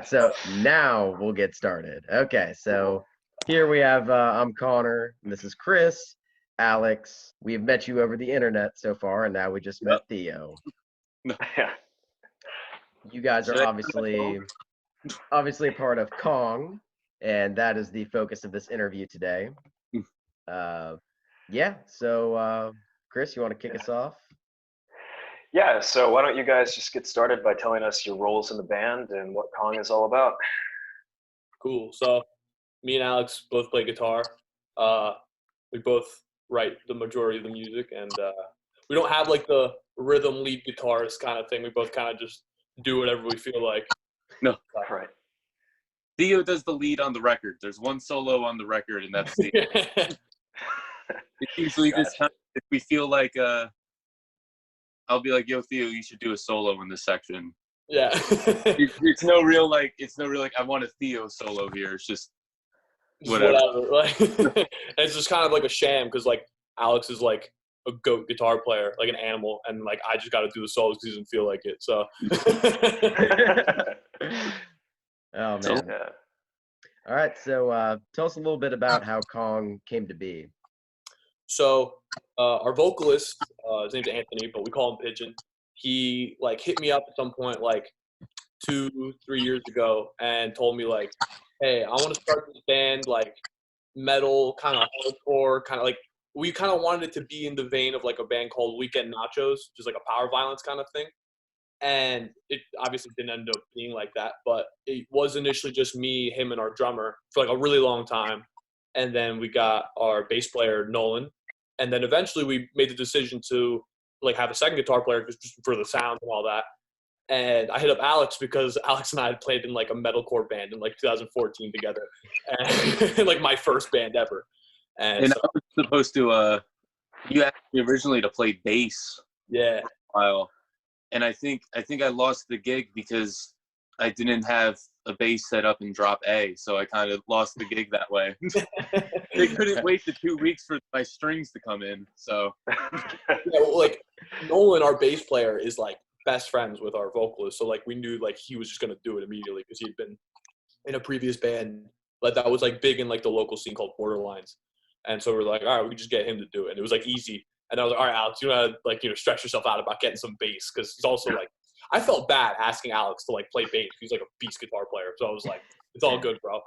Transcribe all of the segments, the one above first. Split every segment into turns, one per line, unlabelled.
right, so now we'll get started. Okay, so here we have I'm Connor, and this is Chris, Alex. We've met you over the internet so far, and now we just met Theo.
Yeah.
You guys are
Should
obviously a part of Kong, and that is the focus of this interview today. Yeah, so Chris, you want to kick us off?
Yeah, so why don't you guys just get started by telling us your roles in the band and what Kong is all about?
Cool. So me and Alex both play guitar. We both write the majority of the music, and we don't have like the rhythm lead guitarist kind of thing. We both kind of just do whatever we feel like.
No, right.
Theo does the lead on the record. There's one solo on the record, and that's the. It's usually this time if we feel like I'll be like, "Yo, Theo, you should do a solo in this section."
Yeah.
It's no real like I want a Theo solo here. It's just whatever.
Like, it's just kind of like a sham because like Alex is like a goat guitar player, like an animal, and like I just got to do the solos because he doesn't feel like it. So.
Oh man.
Yeah.
All right, so tell us a little bit about how Kong came to be.
So our vocalist, his name's Anthony, but we call him Pigeon. He like hit me up at some point like 2-3 years ago and told me like, hey, I want to start this band like metal, kind of hardcore, kind of like we kind of wanted it to be in the vein of like a band called Weekend Nachos, which is like a power violence kind of thing. And it obviously didn't end up being like that, but it was initially just me, him, and our drummer for like a really long time. And then we got our bass player, Nolan. And then eventually we made the decision to like have a second guitar player just for the sound and all that. And I hit up Alex because Alex and I had played in like a metalcore band in like 2014 together. And like my first band ever. And so,
I was supposed to, you asked me originally to play bass.
Yeah.
For a while. And I think I lost the gig because I didn't have a bass set up in drop A, so I kind of lost the gig that way. They couldn't wait the 2 weeks for my strings to come in, so.
Yeah, well, like Nolan, our bass player, is like best friends with our vocalist, so like we knew like he was just gonna do it immediately because he'd been in a previous band like that was like big in like the local scene called Borderlines, and so we're like, all right, we can just get him to do it, and it was like easy. And I was like, all right, Alex, you gotta like, stretch yourself out about getting some bass. Cause he's also like, I felt bad asking Alex to like play bass. He's like a beast guitar player. So I was like, it's all good, bro.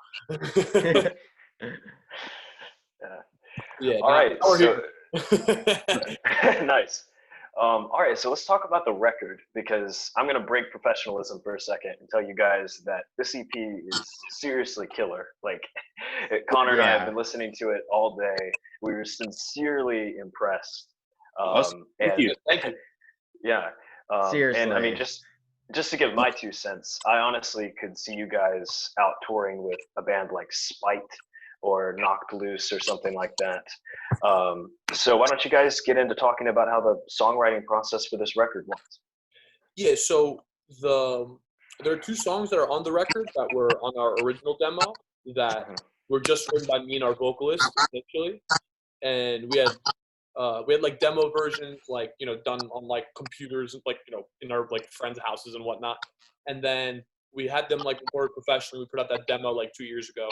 Yeah.
All right. So, nice. All right. So let's talk about the record because I'm going to break professionalism for a second and tell you guys that this EP is seriously killer. Like Connor and I have been listening to it all day. We were sincerely impressed.
Awesome. Thank you.
Yeah.
Seriously.
And I mean, just to give my 2 cents, I honestly could see you guys out touring with a band like Spite or Knocked Loose or something like that. So why don't you guys get into talking about how the songwriting process for this record was?
Yeah. So there are 2 songs that are on the record that were on our original demo that were just written by me and our vocalist initially. And we had like demo versions, like, done on like computers, like, in our like friends' houses and whatnot. And then we had them like recorded professionally. We put out that demo like 2 years ago.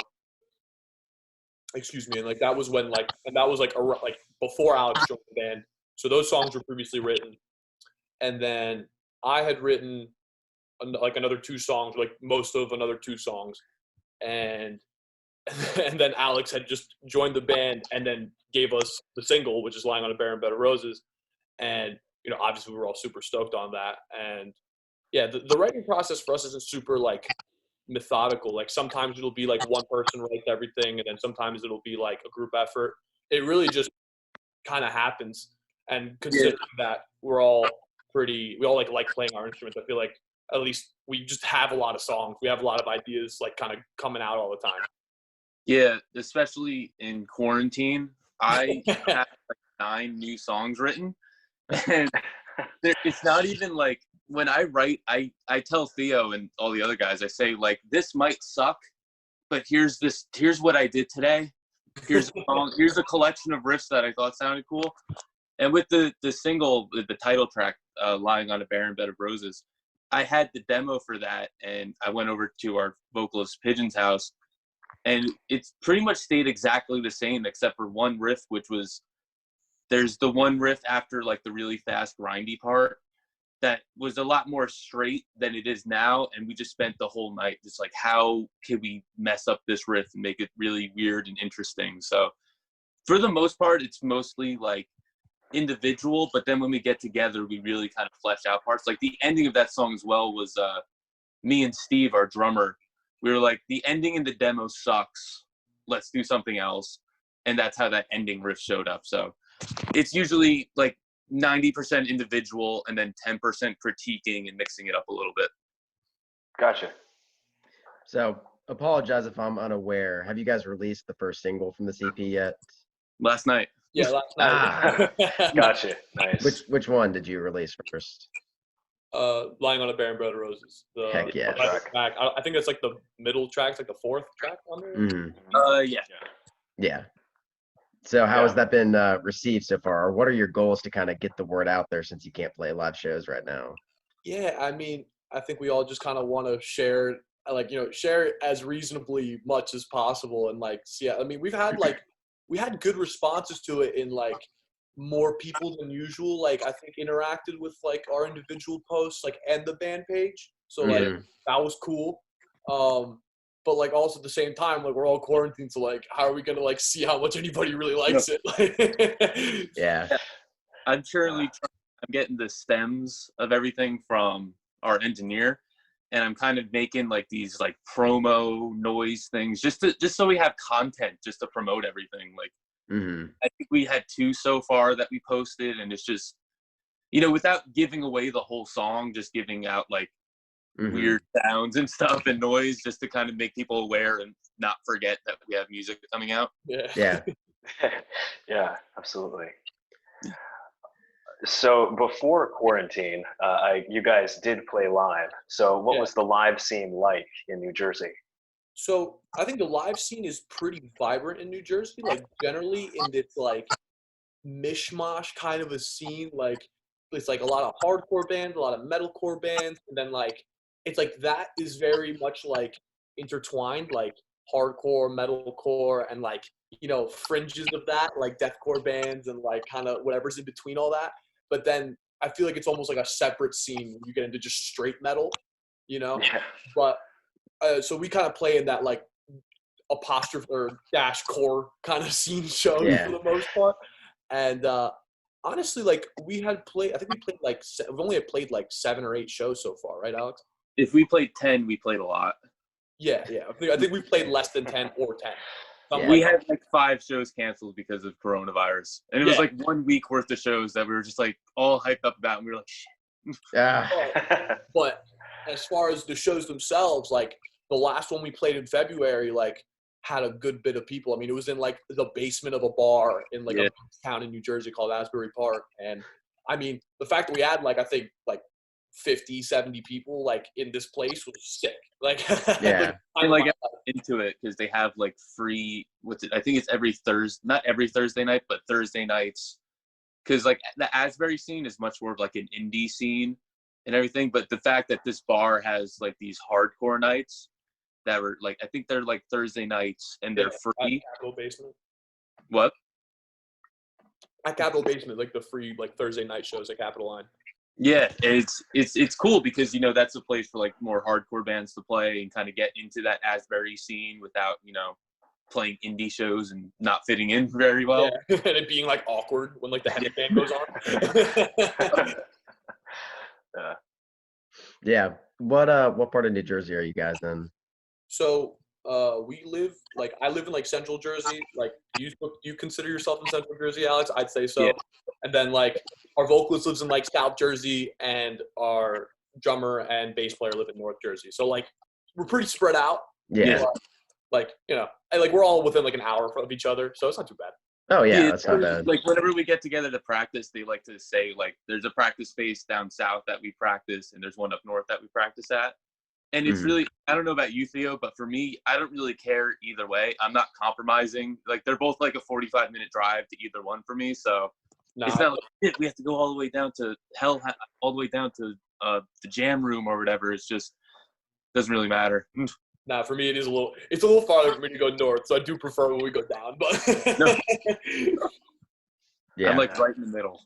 Excuse me. And like, that was when like, and that was like, like before Alex joined the band. So those songs were previously written. And then I had written like another 2 songs, like most of another 2 songs. And then Alex had just joined the band and then gave us the single, which is Lying on a Barren Bed of Roses. And, obviously we were all super stoked on that. And yeah, the writing process for us isn't super like methodical. Like sometimes it'll be like one person writes everything and then sometimes it'll be like a group effort. It really just kind of happens. And considering that we all like playing our instruments, I feel like at least we just have a lot of songs. We have a lot of ideas like kind of coming out all the time.
Yeah, especially in quarantine, I have like 9 new songs written, and it's not even like when I write, I tell Theo and all the other guys, I say like, this might suck, but here's what I did today. Here's a song, here's a collection of riffs that I thought sounded cool. And with the single, the title track, Lying on a Barren Bed of Roses, I had the demo for that, and I went over to our vocalist Pigeon's house, and it's pretty much stayed exactly the same except for one riff, which was there's the one riff after like the really fast grindy part that was a lot more straight than it is now, and we just spent the whole night just like, how can we mess up this riff and make it really weird and interesting? So for the most part, it's mostly like individual, but then when we get together, we really kind of flesh out parts. Like the ending of that song as well was me and Steve, our drummer, we were like, the ending in the demo sucks, let's do something else. And that's how that ending riff showed up. So it's usually like 90% individual and then 10% critiquing and mixing it up a little bit.
Gotcha.
So apologize if I'm unaware. Have you guys released the first single from the CP yet?
Last night.
Yeah, last night.
Gotcha. Nice.
Which one did you release first?
Lying on a Barren Bed of Roses.
Heck yeah.
Track. I think it's like the middle track, it's like the fourth track on there.
Mm-hmm.
Yeah.
Yeah. So how has that been received so far? Or what are your goals to kind of get the word out there since you can't play live shows right now?
Yeah, I mean, I think we all just kind of want to share, like, you know, share as reasonably much as possible. And like, yeah, I mean, we had good responses to it in like more people than usual. Like I think interacted with like our individual posts, like, and the band page. So like that was cool. But like also at the same time, like we're all quarantined, so like how are we gonna like see how much anybody really likes it?
Yeah.
I'm getting the stems of everything from our engineer, and I'm kind of making like these like promo noise things just so we have content just to promote everything. Like I think we had 2 so far that we posted, and it's just, you know, without giving away the whole song, just giving out like weird sounds and stuff and noise just to kind of make people aware and not forget that we have music coming out.
Yeah.
Yeah, absolutely. So before quarantine, you guys did play live. So what was the live scene like in New Jersey?
So I think the live scene is pretty vibrant in New Jersey, like generally in this like mishmash kind of a scene. Like it's like a lot of hardcore bands, a lot of metalcore bands, and then like it's like that is very much like intertwined, like hardcore, metalcore, and like, you know, fringes of that, like deathcore bands and like kind of whatever's in between all that. But then I feel like it's almost like a separate scene when you get into just straight metal, you know?
Yeah.
But so we kind of play in that like apostrophe or dash core kind of scene show for the most part. And honestly, like we had played, I think we played like, we've only played like 7 or 8 shows so far, right, Alex?
If we played 10, we played a lot.
Yeah. I think we played less than 10 or 10.
We had like 5 shows canceled because of coronavirus. And it was like 1 week worth of shows that we were just like all hyped up about, and we were like, shit.
But as far as the shows themselves, like the last one we played in February, like had a good bit of people. I mean, it was in like the basement of a bar in like a town in New Jersey called Asbury Park. And I mean, the fact that we had like, I think like 50, 70 people like in this place was sick. Like,
I like into it because they have like free, I think it's every Thursday, not every Thursday night, but Thursday nights. Because like the Asbury scene is much more of like an indie scene and everything. But the fact that this bar has like these hardcore nights that were like, I think they're like Thursday nights and they're free.
At Capital Basement.
What?
At Capital Basement, like the free like Thursday night shows at Capital Line.
Yeah, it's cool because, you know, that's a place for like more hardcore bands to play and kind of get into that Asbury scene without, you know, playing indie shows and not fitting in very well.
Yeah, and it being like awkward when like the heavy band goes on.
Yeah. What part of New Jersey are you guys in?
So we live like, I live in like Central Jersey. Like you consider yourself in Central Jersey, Alex? I'd say so. Yeah. And then like our vocalist lives in like South Jersey, and our drummer and bass player live in North Jersey. So like we're pretty spread out.
Yeah.
But, like, you know, and like we're all within like an hour of each other, so it's not too bad.
Oh yeah, that's not bad.
Like whenever we get together to practice, they like to say like there's a practice space down south that we practice, and there's one up north that we practice at. And it's really, I don't know about you, Theo, but for me, I don't really care either way. I'm not compromising. Like they're both like a 45-minute drive to either one for me, so it's not like we have to go all the way down to all the way down to the jam room or whatever. It's just doesn't really matter.
Nah, for me it's a little farther for me to go north, so I do prefer when we go down. But
No.
Yeah.
I'm like right in the middle.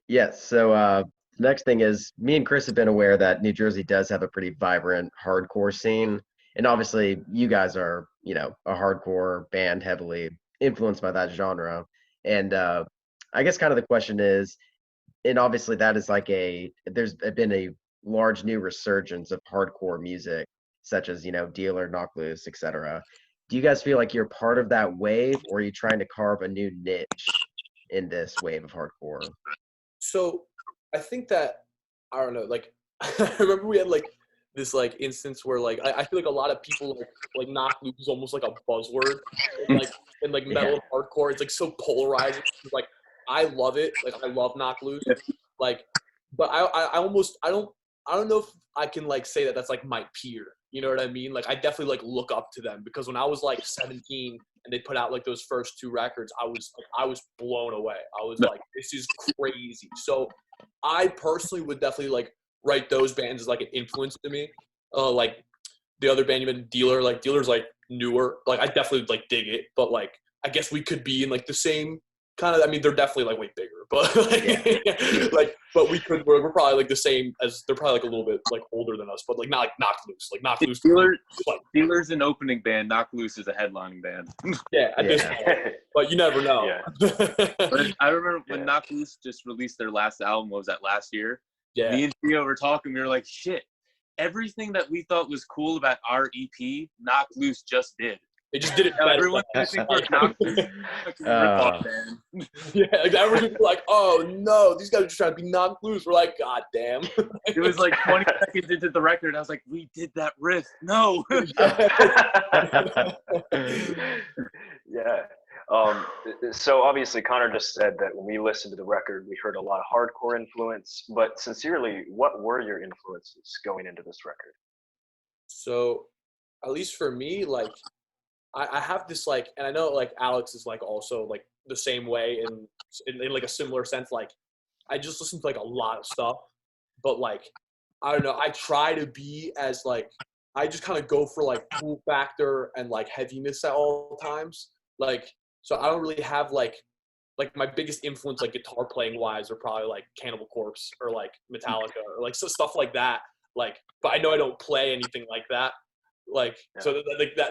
Yes. So next thing is me and Chris have been aware that New Jersey does have a pretty vibrant hardcore scene. And obviously you guys are, a hardcore band heavily influenced by that genre. And I guess kind of the question is, and obviously that is like there's been a large new resurgence of hardcore music, such as, Dealer, Knock Loose, etc. Do you guys feel like you're part of that wave, or are you trying to carve a new niche in this wave of hardcore?
So I think that, I don't know, like I remember we had like this like instance where like I feel like a lot of people like knock loose is almost like a buzzword in like metal and hardcore. It's like so polarizing. Like I love it. Like I love knock loose. Like, but I don't know if I can like say that that's like my peer. You know what I mean? Like I definitely like look up to them, because when I was like 17 and they put out like those first 2 records, I was blown away. I was like, this is crazy. So I personally would definitely like write those bands as like an influence to me. Like the other band you mentioned, Dealer, like Dealer's like newer. Like I definitely like dig it, but like I guess we could be in like the same kind of, I mean, they're definitely like way bigger, but like, like, but we're probably like the same as, they're probably like a little bit like older than us, but like not like Knock Loose, like Knock Loose.
Dealer's an opening band. Knock Loose is a headlining band.
Yeah, at this point, but you never know.
Yeah. But I remember when Knock Loose just released their last album. What was that, last year?
Yeah.
Me and Theo were talking. We were like, shit, everything that we thought was cool about our EP, Knock Loose just did.
They just did it better.
Everyone's thinking like Knock Loose rip-off band.
Yeah, like everyone's like, oh no, these guys are just trying to be Knock Loose. We're like, god damn.
It was like 20 seconds into the record. I was like, we did that riff. No.
Yeah. So obviously Connor just said that when we listened to the record, we heard a lot of hardcore influence, but sincerely, what were your influences going into this record?
So at least for me, like I have this like, and I know like Alex is like also like the same way in like a similar sense. Like I just listen to like a lot of stuff, but like, I don't know, I try to be as like, I just kind of go for like cool factor and like heaviness at all times. Like, so I don't really have like my biggest influence like guitar playing wise are probably like Cannibal Corpse or like Metallica or like so stuff like that. Like, but I know I don't play anything like that. Like, so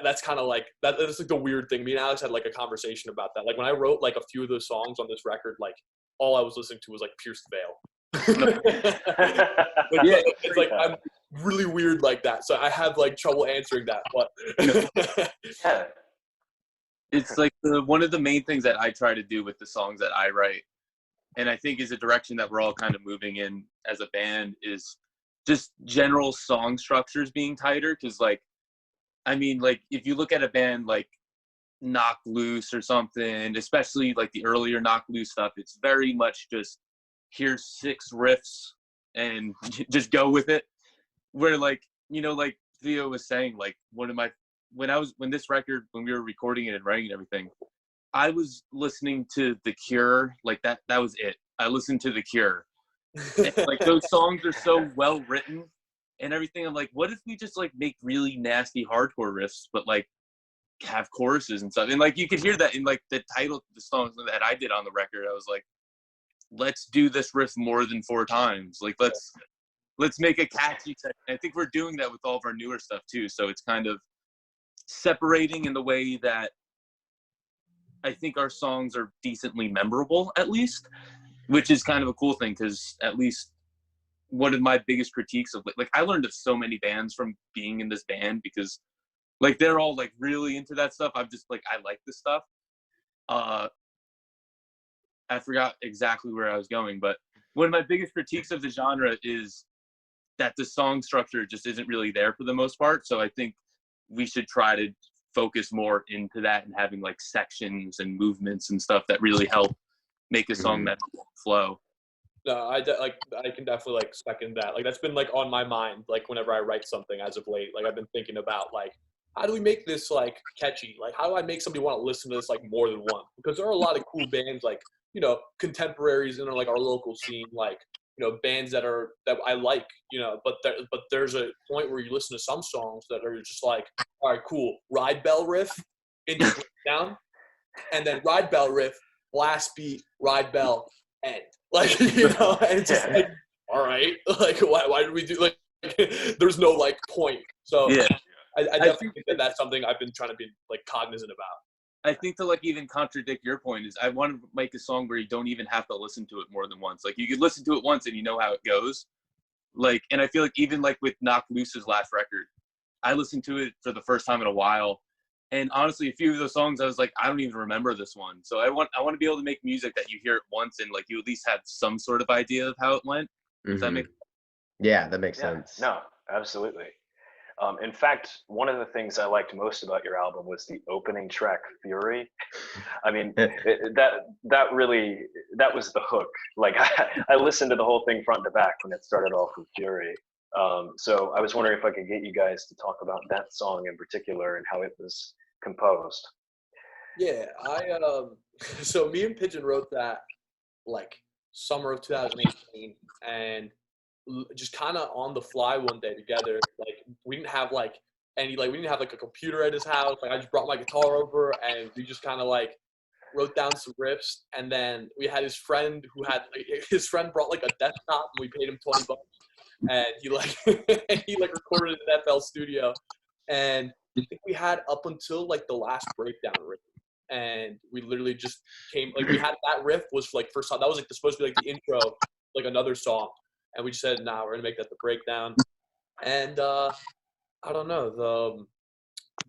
that's kind of like that's like the weird thing. Me and Alex had like a conversation about that. Like when I wrote like a few of those songs on this record, like all I was listening to was like Pierce the Veil. Like, yeah, it's like I'm really weird like that. So I have like trouble answering that. But
Yeah.
It's like one of the main things that I try to do with the songs that I write, and I think is a direction that we're all kind of moving in as a band, is just general song structures being tighter. Because like, I mean, like if you look at a band like Knock Loose or something, especially like the earlier Knock Loose stuff, it's very much just here's 6 riffs and just go with it. Where like, like Theo was saying, like when this record, when we were recording it and writing and everything, I was listening to The Cure, like that was it. I listened to The Cure. And, like those songs are so well written and everything. I'm like, what if we just like make really nasty hardcore riffs, but like have choruses and stuff? And like you could hear that in like the title of the songs that I did on the record. I was like, let's do this riff more than 4 times. Like let's make a catchy set. I think we're doing that with all of our newer stuff too. So it's kind of separating in the way that I think our songs are decently memorable, at least, which is kind of a cool thing, because at least one of my biggest critiques of like I learned of so many bands from being in this band, because like they're all like really into that stuff. I'm just like, I like this stuff. I forgot exactly where I was going, but one of my biggest critiques of the genre is that the song structure just isn't really there for the most part. So I think we should try to focus more into that and having like sections and movements and stuff that really help make a song memorable flow.
No, I can definitely like second that. Like that's been like on my mind, like whenever I write something as of late. Like I've been thinking about like, how do we make this like catchy? Like how do I make somebody want to listen to this like more than once? Because there are a lot of cool bands like, contemporaries in like our local scene, like bands that I like, but there's a point where you listen to some songs that are just like, all right, cool, ride bell riff into breakdown, and then ride bell riff, blast beat, ride bell, end. Like, and it's just like, all right, like why did we do like there's no like point. So
Yeah.
I definitely think that's something I've been trying to be like cognizant about.
I think to like even contradict your point is I want to make a song where you don't even have to listen to it more than once. Like you could listen to it once and you know how it goes. Like, and I feel like even like with Knock Loose's last record, I listened to it for the first time in a while. And honestly, a few of those songs, I was like, I don't even remember this one. So I want to be able to make music that you hear it once and like you at least have some sort of idea of how it went. Does that make sense?
Yeah, that makes sense.
No, absolutely. In fact, one of the things I liked most about your album was the opening track, Fury. I mean, that was the hook. Like I listened to the whole thing front to back when it started off with Fury. So I was wondering if I could get you guys to talk about that song in particular and how it was composed.
Yeah, so me and Pigeon wrote that like summer of 2018, and just kind of on the fly one day together. Like we didn't have like we didn't have like a computer at his house. Like I just brought my guitar over and we just kind of like wrote down some riffs. And then we had his friend brought like a desktop and we paid him $20, and he recorded it in FL Studio. And I think we had up until like the last breakdown riff. And we literally just we had that riff was like first song. That was like supposed to be like the intro, like another song. And we just said, nah, we're gonna make that the breakdown. And I don't know,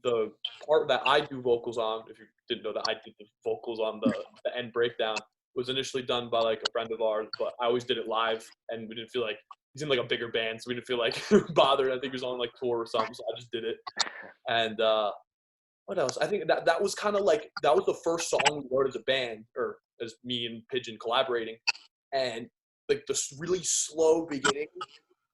the part that I do vocals on, if you didn't know that I did the vocals on the end breakdown, was initially done by like a friend of ours, but I always did it live, and we didn't feel like he's in like a bigger band, so we didn't feel like bothered. I think he was on like tour or something, so I just did it. And what else? I think that was kind of like that was the first song we wrote as a band, or as me and Pigeon collaborating, and like the really slow beginning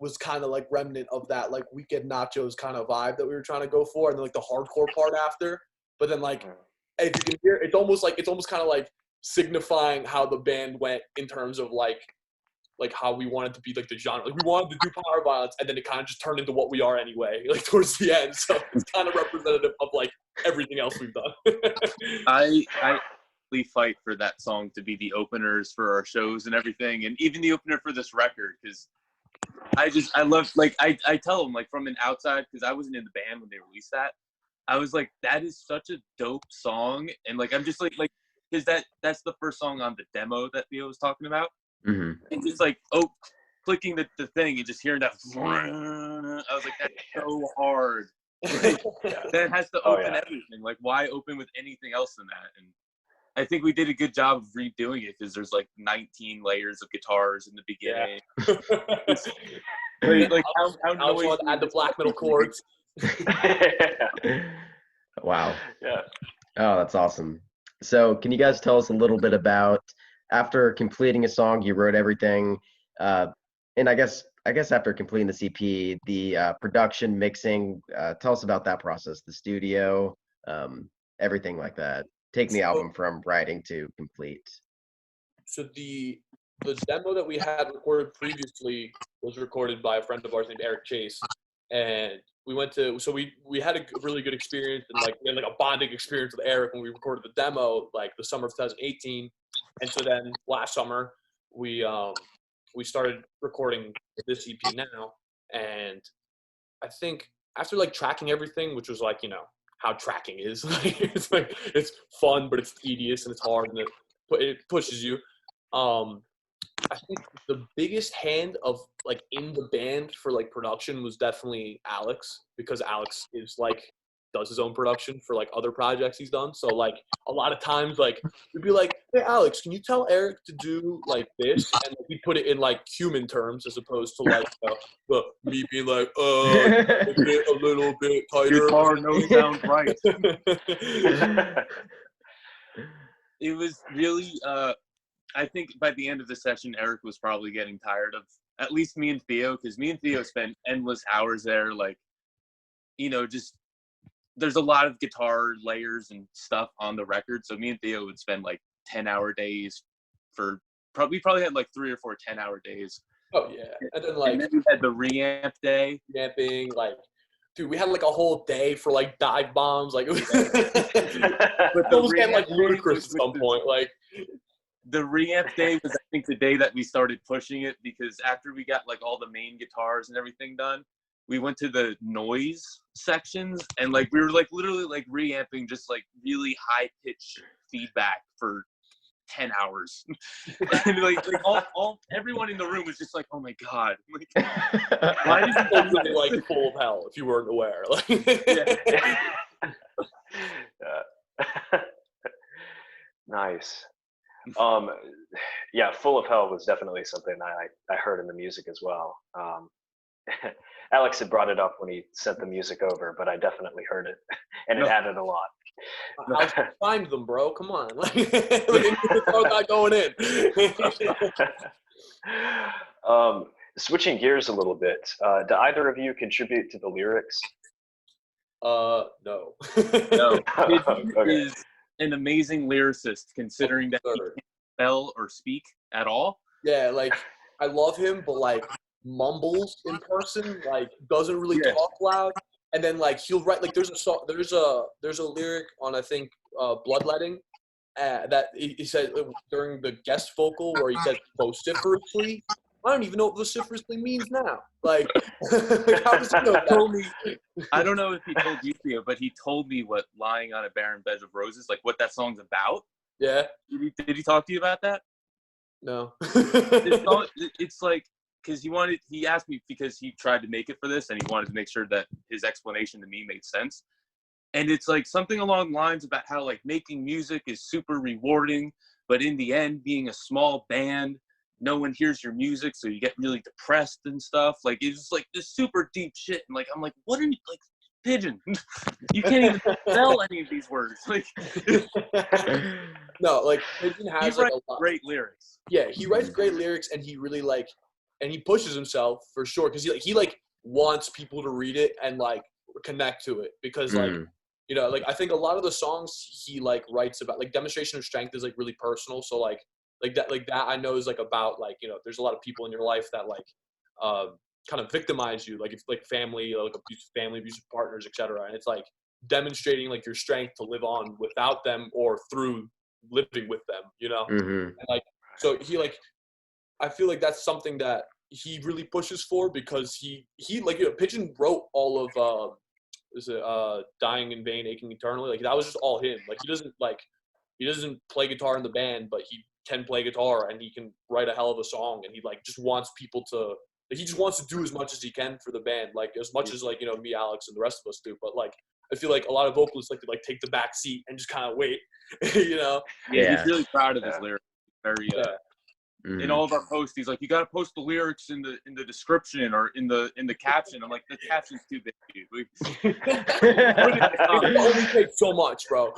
was kind of like remnant of that like Weekend Nachos kind of vibe that we were trying to go for, and then like the hardcore part after. But then like if you can hear, it's almost kind of like signifying how the band went in terms of like how we wanted to be like the genre. Like we wanted to do power violence, and then it kind of just turned into what we are anyway, like towards the end. So it's kind of representative of like everything else we've done.
I fight for that song to be the openers for our shows and everything, and even the opener for this record, because I love, like I tell them like from an outside, because I wasn't in the band when they released that, I was like, that is such a dope song. And like I'm just like because that's the first song on the demo that Theo was talking about. And just like clicking the thing and just hearing that, I was like, that's so hard. That has to open everything. Like why open with anything else than that? And I think we did a good job of redoing it, because there's like 19 layers of guitars in the beginning. Like how noisy.
Add the black metal chords.
Wow.
Yeah.
Oh, that's awesome. So can you guys tell us a little bit about, after completing a song, you wrote everything, and I guess after completing the CP, the production, mixing, tell us about that process, the studio, everything like that. Taking the album from writing to complete. So
the demo that we had recorded previously was recorded by a friend of ours named Eric Chase, and we had a really good experience, and like we had like a bonding experience with Eric when we recorded the demo, like the summer of 2018. And so then last summer we started recording this EP now, and I think after like tracking everything, which was like how tracking is, it's fun, but it's tedious and it's hard, and it pushes you. I think the biggest hand of like in the band for like production was definitely Alex, because Alex is like does his own production for like other projects he's done. So like a lot of times like we'd be like, hey Alex, can you tell Eric to do like this? And we put it in like human terms as opposed to like me being like a little bit tighter.
Guitar no sound right. It was really I think by the end of the session, Eric was probably getting tired of at least me and Theo, because me and Theo spent endless hours there, like, just there's a lot of guitar layers and stuff on the record. So me and Theo would spend like 10-hour days we probably had like 3 or 4 10-hour days
Oh yeah, and then
And then we had the reamp day.
camping, like, dude, we had like a whole day for like dive bombs, like, but
But
it was getting like
reamp day
ludicrous at some point, like.
The reamp day was, I think, the day that we started pushing it, because after we got like all the main guitars and everything done, we went to the noise sections, and like we were like literally like reamping just like really high pitched feedback for 10 hours. And like all everyone in the room was just like, oh my god, like, why is it
Totally, like full of hell if you weren't aware. Like,
Nice. Yeah, Full of Hell was definitely something I heard in the music as well. Alex had brought it up when he sent the music over, but I definitely heard it, and it added a lot.
I'll find them, bro. Come on, like, not going in.
Switching gears a little bit, do either of you contribute to the lyrics?
No.
No,
Okay.
is an amazing lyricist, considering that he can't spell or speak at all.
Yeah, like, I love him, but like mumbles in person, like doesn't really talk loud. And then like he'll write, like, there's a lyric on, I think, Bloodletting, that he said during the guest vocal where he says vociferously. I don't even know what vociferously means now. Like, how does he know that?
I don't know if he told you, Theo, but he told me what Lying on a Barren Bed of Roses, like what that song's about.
Yeah.
Did he talk to you about that?
No.
It's like, because he asked me, because he tried to make it for this and he wanted to make sure that his explanation to me made sense. And it's like something along the lines about how like making music is super rewarding, but in the end, being a small band, no one hears your music, so you get really depressed and stuff. Like, it's like this super deep shit. And like, I'm like, what are you, like, Pigeon? You can't even spell any of these words. Like,
no, like Pigeon has like a lot.
Great lyrics.
Yeah, he writes great lyrics, and he really like, and he pushes himself for sure, because he wants people to read it and like connect to it, because like, you know, like I think a lot of the songs he like writes about, like Demonstration of Strength, is like really personal. So like that I know is like about, like, you know, there's a lot of people in your life that like kind of victimize you, like if like family, like abusive partners, etc. And it's like demonstrating like your strength to live on without them or through living with them, you know. And like, so he like, I feel like that's something that he really pushes for, because he like, you know, Pigeon wrote all of Dying in Vain, Aching Eternally. Like, that was just all him. Like, he doesn't play guitar in the band, but he can play guitar and he can write a hell of a song, and he like just wants people to, he just wants to do as much as he can for the band, like as much as like, you know, me, Alex, and the rest of us do. But like, I feel like a lot of vocalists like to like take the back seat and just kind of wait, you know.
Yeah, he's really proud of his lyrics. Very in all of our posts, he's like, you got to post the lyrics in the description or in the caption. I'm like, the caption's too big, dude.
It only takes so much, bro.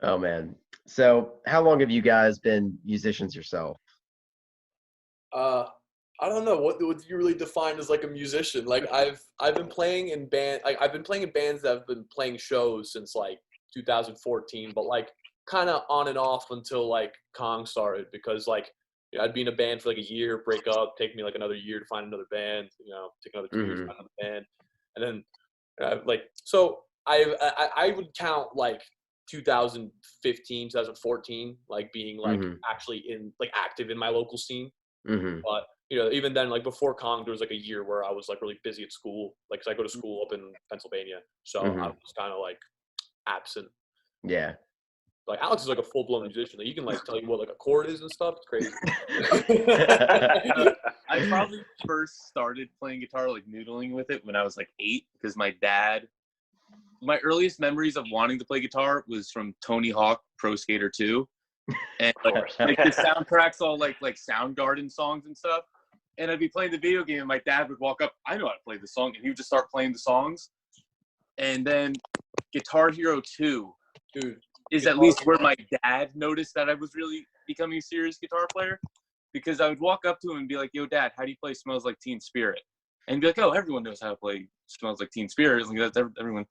Oh man. So how long have you guys been musicians yourself?
I don't know what you really define as like a musician. Like, I've been playing in I've been playing in bands that have been playing shows since like 2014, but like kind of on and off until like Kong started, because like, you know, I'd be in a band for like a year, break up, take me like another year to find another band, you know, take another 2 years to find another band, and then like, so I would count like 2015, 2014, like being like actually in like active in my local scene. But you know, even then, like before Kong, there was like a year where I was like really busy at school, like, 'cause I go to school up in Pennsylvania, so I was kind of like absent.
Yeah.
Like, Alex is like a full-blown musician. Like, he can like tell you what like a chord is and stuff. It's crazy.
I probably first started playing guitar, like noodling with it, when I was like 8, because my earliest memories of wanting to play guitar was from Tony Hawk Pro Skater 2. And like the soundtracks, all like Soundgarden songs and stuff. And I'd be playing the video game, and my dad would walk up, I know how to play the song, and he would just start playing the songs. And then Guitar Hero 2 is at least where my dad noticed that I was really becoming a serious guitar player, because I would walk up to him and be like, yo, Dad, how do you play Smells Like Teen Spirit? And he'd be like, oh, everyone knows how to play Smells Like Teen Spirit. Like, that's everyone.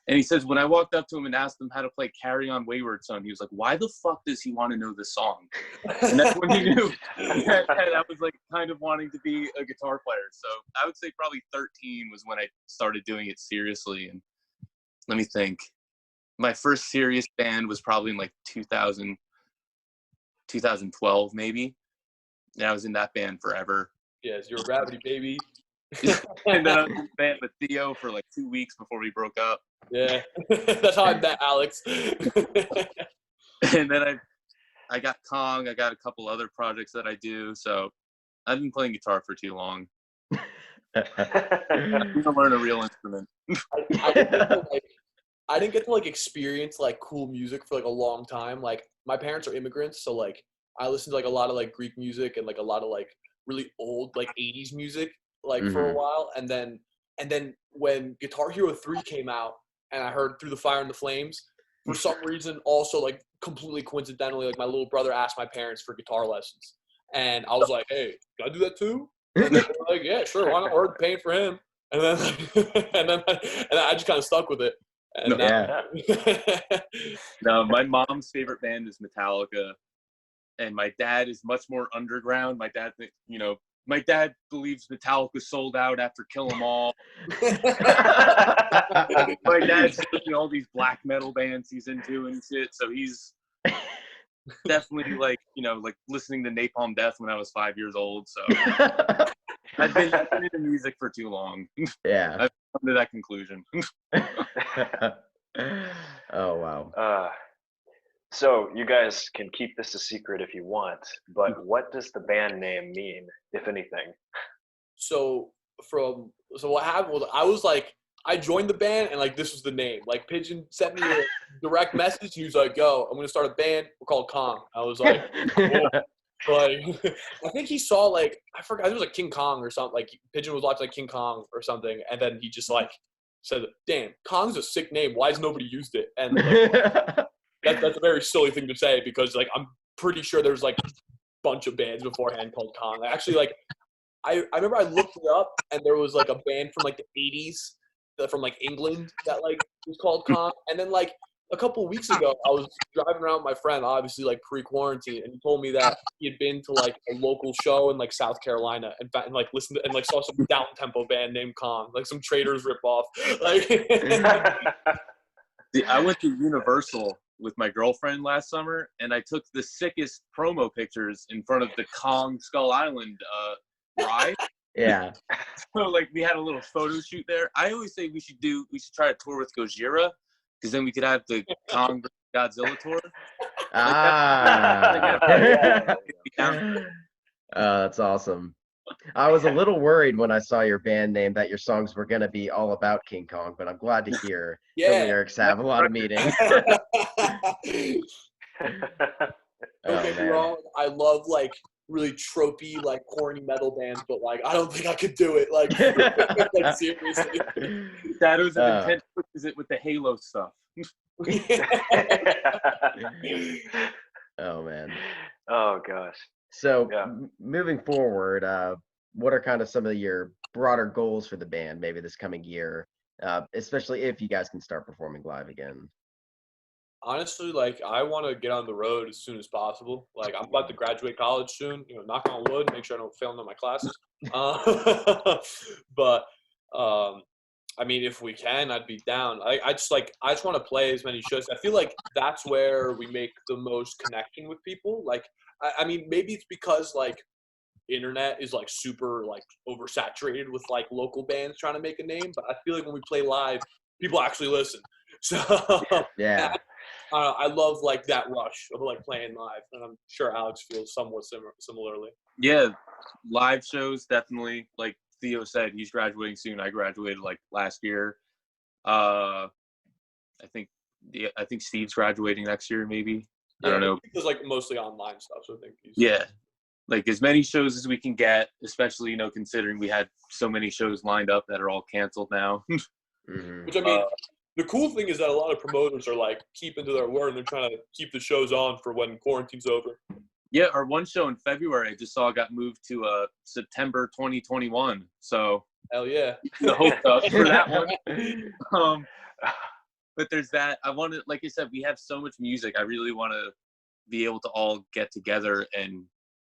And he says, when I walked up to him and asked him how to play Carry On Wayward Son, he was like, why the fuck does he want to know this song? And that's when he knew that I was like kind of wanting to be a guitar player. So I would say probably 13 was when I started doing it seriously. And let me think. My first serious band was probably in like 2012 maybe. And I was in that band forever.
Yes, you're a Gravity baby.
And then I was in a band with Theo for like 2 weeks before we broke up.
Yeah, that's how I met Alex.
And then I got Kong. I got a couple other projects that I do. So I've been playing guitar for too long. I'm gonna learn a real instrument.
I didn't get to like experience like cool music for like a long time. Like my parents are immigrants, so like I listened to like a lot of like Greek music and like a lot of like really old like 80s music like for a while, and then when Guitar Hero 3 came out and I heard Through the Fire and the Flames, for some reason also like completely coincidentally like my little brother asked my parents for guitar lessons, and I was like, hey, can I do that too? And they were like, yeah, sure, why not? We're paying for him. And then and I just kind of stuck with it. And
No, my mom's favorite band is Metallica, and my dad is much more underground. My dad, my dad believes Metallica sold out after Kill 'Em All. My dad's all these black metal bands he's into and shit. So he's definitely like listening to Napalm Death when I was 5 years old. So I've been into music for too long.
Yeah.
I've come to that conclusion.
Oh, wow.
So you guys can keep this a secret if you want, but what does the band name mean, if anything?
So what happened was I joined the band and like this was the name. Like Pigeon sent me a direct message. He was like, "Yo, I'm gonna start a band. We're called Kong." I was like, cool. Like I think he saw like I forgot, it was like King Kong or something. Like Pigeon was watching like King Kong or something, and then he just like said, "Damn, Kong's a sick name. Why has nobody used it?" And like, that's a very silly thing to say because like I'm pretty sure there's like a bunch of bands beforehand called Kong. Actually, like I remember I looked it up and there was like a band from like the 80s from like England that like was called Kong. And then like a couple of weeks ago I was driving around with my friend, obviously like pre-quarantine, and he told me that he had been to like a local show in like South Carolina and like listened to, and like saw some down tempo band named Kong, like some Traders ripoff. Like
See, I went to Universal with my girlfriend last summer, and I took the sickest promo pictures in front of the Kong Skull Island ride.
Yeah.
So like we had a little photo shoot there. I always say we should try a tour with Gojira, because then we could have the Kong Godzilla tour.
That's awesome. I was a little worried when I saw your band name that your songs were going to be all about King Kong, but I'm glad to hear the lyrics have a lot of meaning.
Don't get me wrong, I love like really tropey, like corny metal bands, but like I don't think I could do it. Like, like seriously.
Shadows of Intent is it with the Halo stuff.
Oh man.
Oh gosh.
So moving forward, what are kind of some of your broader goals for the band, maybe this coming year, especially if you guys can start performing live again?
Honestly, like I want to get on the road as soon as possible. Like I'm about to graduate college soon. Knock on wood, make sure I don't fail none of my classes. But I mean, if we can, I'd be down. I just want to play as many shows. I feel like that's where we make the most connection with people. Like, I mean, maybe it's because like internet is like super like oversaturated with like local bands trying to make a name, but I feel like when we play live, people actually listen. So
yeah,
I love like that rush of like playing live, and I'm sure Alex feels somewhat similarly.
Yeah, live shows definitely. Like Theo said, he's graduating soon. I graduated like last year. I think Steve's graduating next year, maybe.
Yeah,
I don't know.
It's like mostly online stuff, so I think
like as many shows as we can get, especially considering we had so many shows lined up that are all canceled now.
Mm-hmm.
Which I mean, the cool thing is that a lot of promoters are like keeping to their word and they're trying to keep the shows on for when quarantine's over.
Yeah, our one show in February I just saw got moved to September 2021. So
hell yeah,
the hope up for that one. but there's that. I want to, like I said, we have so much music. I really want to be able to all get together and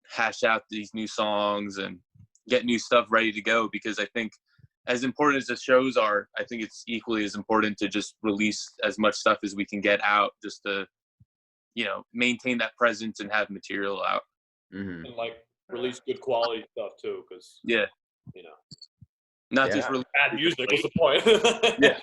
hash out these new songs and get new stuff ready to go, because I think as important as the shows are, I think it's equally as important to just release as much stuff as we can get out, just to, you know, maintain that presence and have material out.
And like release good quality stuff too, because
Yeah,
you know,
not just release
bad music. What's the point?
Yeah.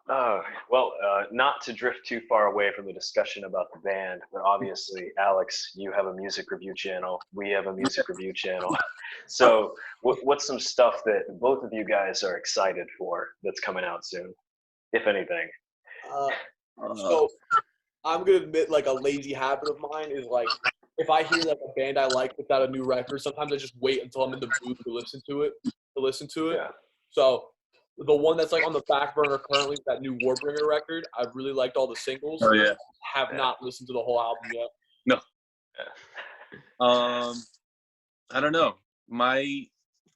Yeah. Well, not to drift too far away from the discussion about the band, but obviously, Alex, you have a music review channel. We have a music review channel. So what's some stuff that both of you guys are excited for that's coming out soon, if anything?
So I'm gonna admit, like, a lazy habit of mine is like, if I hear like a band I like without a new record, sometimes I just wait until I'm in the mood to listen to it.
Yeah.
So the one that's like on the back burner currently is that new Warbringer record. I've really liked all the singles.
Oh yeah.
Have not listened to the whole album yet.
No. I don't know.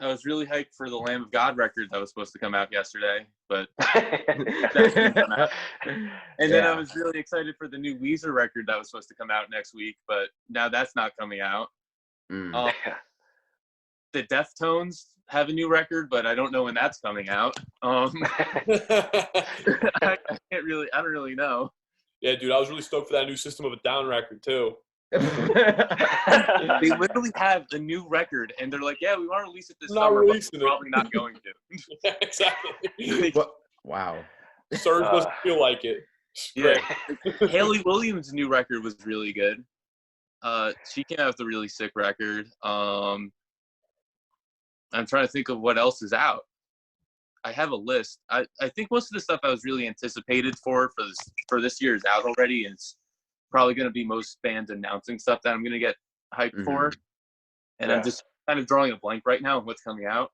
I was really hyped for the Lamb of God record that was supposed to come out yesterday, but that didn't come out. And then I was really excited for the new Weezer record that was supposed to come out next week, but now that's not coming out. The Deftones have a new record, but I don't know when that's coming out. I don't really know.
Yeah, dude, I was really stoked for that new System of a Down record too.
They literally have a new record, and they're like, "Yeah, we want to release it this summer, but we're probably not going to."
Yeah, exactly.
Wow.
Surge doesn't feel like it.
Yeah. Haley Williams' new record was really good. She came out with a really sick record. I'm trying to think of what else is out. I have a list. I think most of the stuff I was really anticipated for this year is out already, and it's probably going to be most bands announcing stuff that I'm going to get hyped for. And I'm just kind of drawing a blank right now on what's coming out.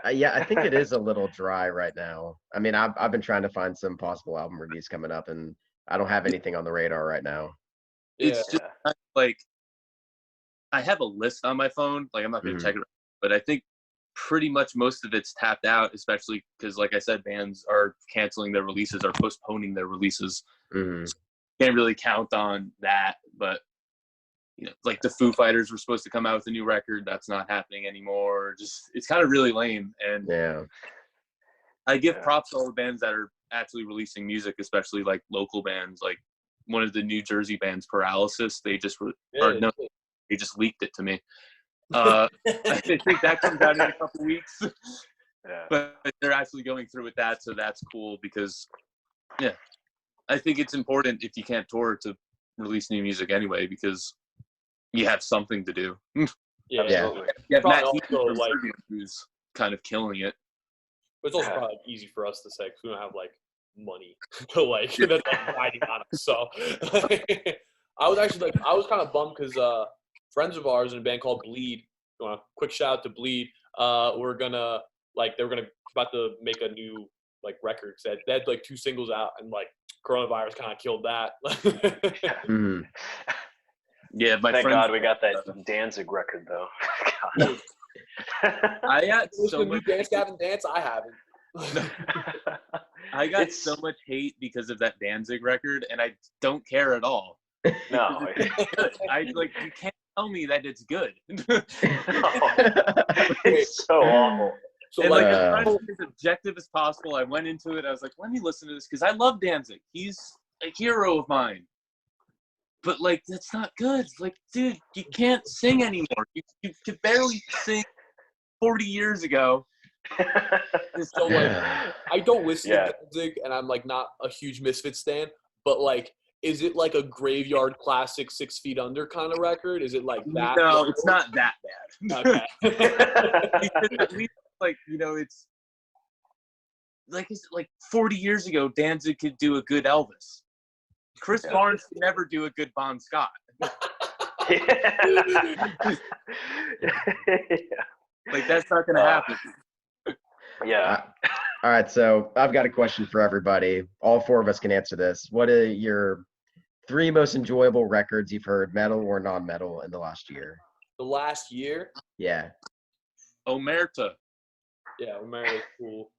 I think it is a little dry right now. I mean, I've been trying to find some possible album reviews coming up, and I don't have anything on the radar right now.
It's just like, I have a list on my phone. Like, I'm not going to check it, but I think pretty much most of it's tapped out, especially because, like I said, bands are canceling their releases or postponing their releases. So can't really count on that. But, you know, like the Foo Fighters were supposed to come out with a new record. That's not happening anymore. Just, it's kind of really lame. And I give props to all the bands that are actually releasing music, especially like local bands, like one of the New Jersey bands, Paralysis. They just they just leaked it to me. I think that comes out in a couple weeks. But they're actually going through with that, so that's cool because, I think it's important if you can't tour to release new music anyway, because you have something to do.
Absolutely.
Matt Heath from Serbian, who's kind of killing it.
But it's also probably easy for us to say because we don't have like money to like that's like riding on us. So I was kind of bummed because friends of ours in a band called Bleed. Quick shout out to Bleed. We're gonna they were about to make a new like record. They had like 2 singles out, and like coronavirus kind of killed that.
Yeah,
thank God we got that Danzig record though.
I got so
much Dance Gavin Dance. I haven't.
I got so much hate because of that Danzig record, and I don't care at all.
No,
I like, you can't tell me that it's good.
It's so awful.
So and like, I'm trying to be as objective as possible. I went into it. I was like, let me listen to this because I love Danzig. He's a hero of mine. But like, that's not good. Like, dude, you can't sing anymore. You could barely sing 40 years ago.
So like, I don't listen to Danzig, and I'm like not a huge Misfits stan. But like, is it like a graveyard classic 6 Feet Under kind of record? Is it like that?
No, it's not that bad.
Okay.
At least, like, you know, it's like 40 years ago, Danzig could do a good Elvis. Chris Barnes could never do a good Bon Scott. Like, that's not going to happen.
All right, so I've got a question for everybody. All 4 of us can answer this. What are your 3 most enjoyable records you've heard, metal or non-metal, in the last year?
The last year?
Yeah.
Omerta.
Yeah, Omerta's cool.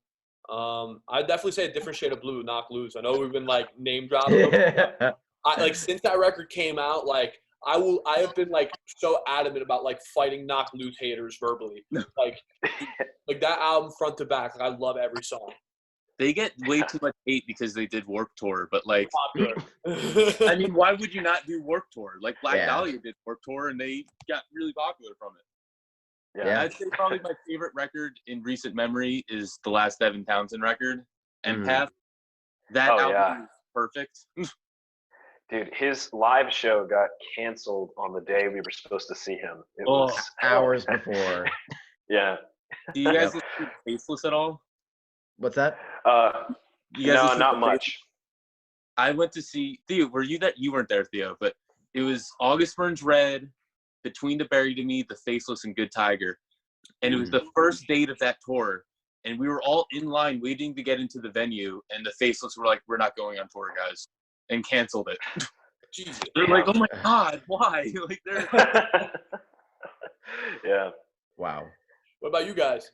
I'd definitely say A Different Shade of Blue, Knock Loose. I know we've been like name dropping. Like since that record came out, like I have been like so adamant about like fighting Knock Loose haters verbally. Like that album front to back, like I love every song.
They get way too much hate because they did Warped Tour, but like,
Popular.
I mean, why would you not do Warped Tour? Like Black
Yeah.
Dahlia did Warped Tour, and they got really popular from it.
Yeah.
I'd say probably my favorite record in recent memory is the last Devin Townsend record, Empath. That album is perfect.
Dude, his live show got canceled on the day we were supposed to see him. It was
hours before.
Yeah.
Do you guys listen to Faceless at all?
What's that?
You guys
No, not much.
I went to see Theo. Were you that? You weren't there, Theo, but it was August Burns Red, Between the Buried and Me, The Faceless, and Good Tiger, and it was the first date of that tour, and we were all in line waiting to get into the venue, and the Faceless were like, "We're not going on tour, guys," and canceled it.
Jesus.
They're like, "Oh my god, why?" Like they're.
Yeah.
Wow.
What about you guys?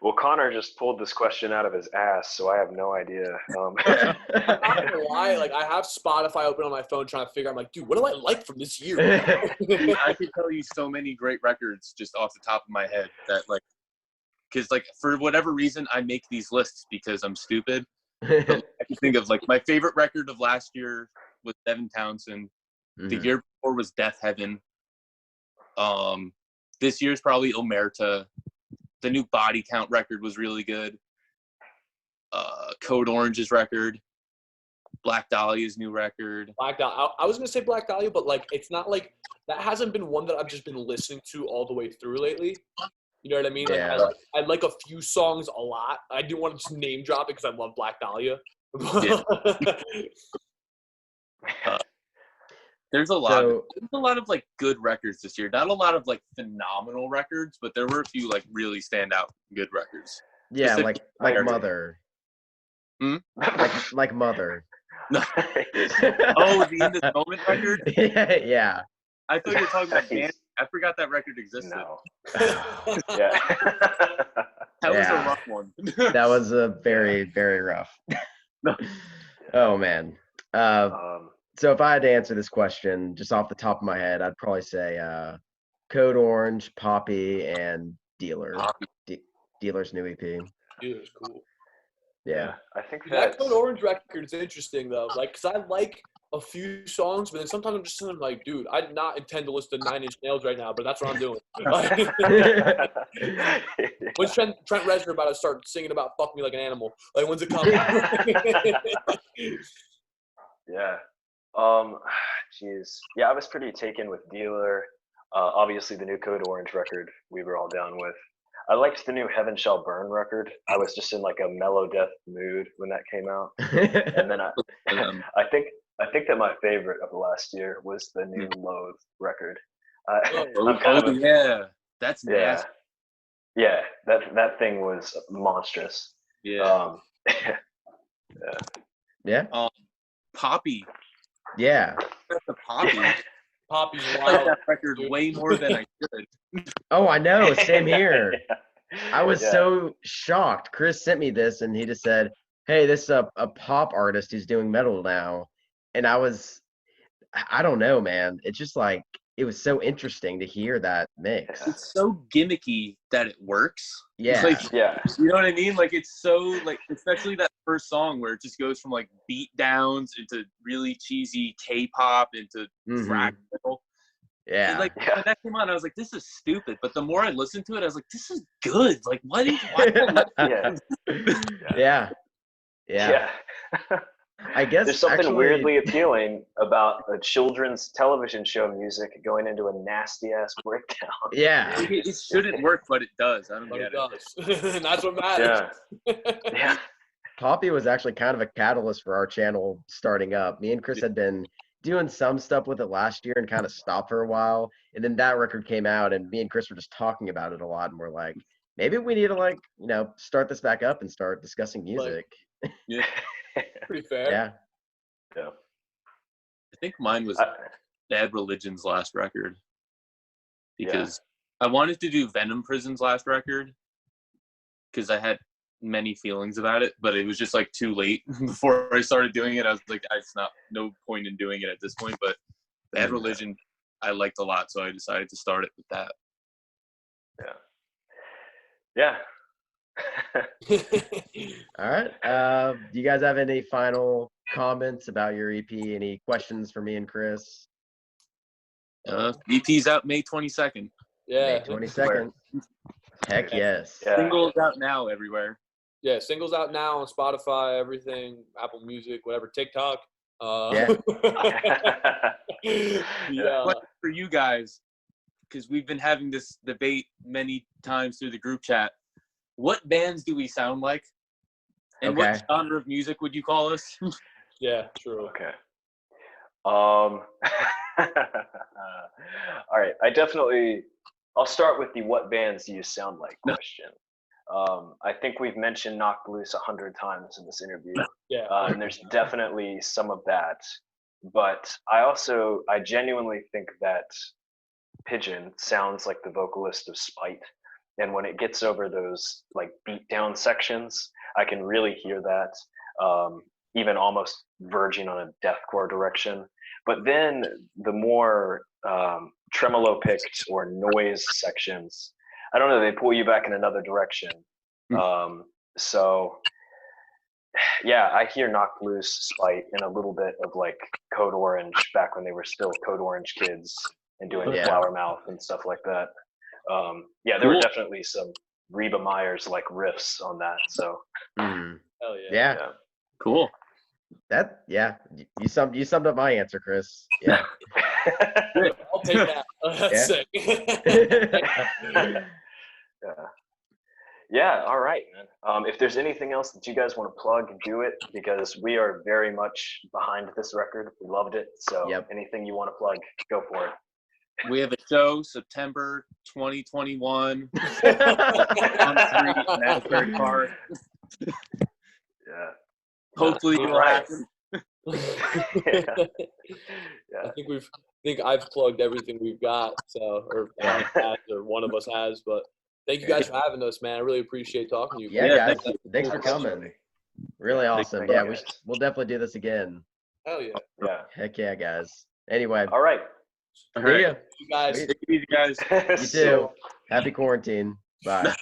Well, Connor just pulled this question out of his ass, so I have no idea.
I'm not gonna lie, like I have Spotify open on my phone trying to figure out, I'm like, dude, what do I like from this year?
I could tell you so many great records just off the top of my head that like, because like for whatever reason I make these lists because I'm stupid. But, like, I can think of like my favorite record of last year was Devin Townsend. The year before was Death Heaven. This year's probably Omerta. The new Body Count record was really good. Code Orange's record. Black Dahlia's new record.
Black Dahlia. I was gonna say Black Dahlia, but like it's not like that hasn't been one that I've just been listening to all the way through lately. You know what I mean? Like
Yeah.
I like a few songs a lot. I do want to just name drop it because I love Black Dahlia.
Yeah. There's a lot of like good records this year. Not a lot of like phenomenal records, but there were a few like really standout good records.
Yeah, like Mother. Like Mother.
No. Oh, the In This Moment record?
Yeah.
I thought you were talking about band. I forgot that record existed.
No. Yeah.
That was a rough one.
That was a very, very rough. Oh man. So if I had to answer this question just off the top of my head, I'd probably say Code Orange, Poppy, and Dealer. Dealer's new EP.
Dealer's cool.
Yeah.
I think
that Code Orange record is interesting though. Like, cause I like a few songs, but then sometimes I'm just sitting like, dude, I did not intend to listen to 9 Inch Nails right now, but that's what I'm doing. When's Trent Reznor about to start singing about "Fuck Me Like an Animal"? Like, when's it coming?
Yeah. Jeez. Yeah, I was pretty taken with Dealer. Obviously, the new Code Orange record we were all down with. I liked the new Heaven Shall Burn record. I was just in like a mellow death mood when that came out. And then I think that my favorite of the last year was the new Loathe record.
That's nasty.
Yeah, that thing was monstrous.
Yeah.
Yeah.
Poppy.
Yeah.
The Poppy.
Poppy's
I
wild.
like that record way more than I should.
Oh, I know. Same here. I was so shocked. Chris sent me this, and he just said, "Hey, this is a pop artist who's doing metal now," and I don't know, man. It's just like it was so interesting to hear that mix.
It's so gimmicky that it works.
Yeah.
Like, you know what I mean? Like it's so like, especially that first song where it just goes from like beat downs into really cheesy K-pop into fractal.
Yeah.
And, like when that came on, I was like, this is stupid. But the more I listened to it, I was like, this is good. Like, why
Yeah.
I guess
there's something weirdly appealing about a children's television show music going into a nasty ass breakdown.
Yeah.
It shouldn't work, but it does. I don't get
it. And that's what matters.
Yeah.
Poppy was actually kind of a catalyst for our channel starting up. Me and Chris had been doing some stuff with it last year and kind of stopped for a while. And then that record came out, and me and Chris were just talking about it a lot. And we're like, maybe we need to start this back up and start discussing music.
Yeah.
Pretty fair.
Yeah.
I think mine was Bad Religion's last record because I wanted to do Venom Prison's last record because I had many feelings about it, but it was just like too late before I started doing it. I was like, it's not no point in doing it at this point. But Bad Religion, I liked a lot, so I decided to start it with that.
Yeah.
All right. Do you guys have any final comments about your EP? Any questions for me and Chris?
EP's out May 22nd.
Yeah.
May 22nd. Heck yes.
Yeah.
Singles out now everywhere.
Yeah, singles out now on Spotify, everything, Apple Music, whatever, TikTok.
Yeah.
Yeah.
What for you guys, because we've been having this debate many times through the group chat. What bands do we sound like? And
Okay.
what genre of music would you call us?
Yeah, true.
Okay. All right. I'll start with the what bands do you sound like question. I think we've mentioned Knocked Loose 100 times in this interview.
Yeah.
And there's definitely some of that. But I genuinely think that Pigeon sounds like the vocalist of Spite. And when it gets over those like beat down sections, I can really hear that, even almost verging on a deathcore direction. But then the more tremolo picked or noise sections, I don't know, they pull you back in another direction. So yeah, I hear Knocked Loose, Spite, and a little bit of like Code Orange back when they were still Code Orange kids and doing Flower Mouth and stuff like that. Yeah, there were definitely some Reba Myers like riffs on that. So
Hell yeah.
Yeah.
Cool.
You summed up my answer, Chris. Yeah.
I'll take that. That's sick.
Yeah, all right, man. If there's anything else that you guys want to plug, do it, because we are very much behind this record. We loved it. So anything you want to plug, go for it.
We have a show September 2021 on the street in Asbury Park.
Yeah.
Hopefully it will happen.
I think I've plugged everything we've got, so or one of us has, but thank you guys for having us, man. I really appreciate talking to you.
Yeah, guys. Thanks for coming. Really awesome. Yeah, we'll definitely do this again.
Hell yeah.
Yeah.
Heck yeah, guys. Anyway.
All right.
See ya.
You guys.
Take it easy, guys.
You too. Happy quarantine. Bye.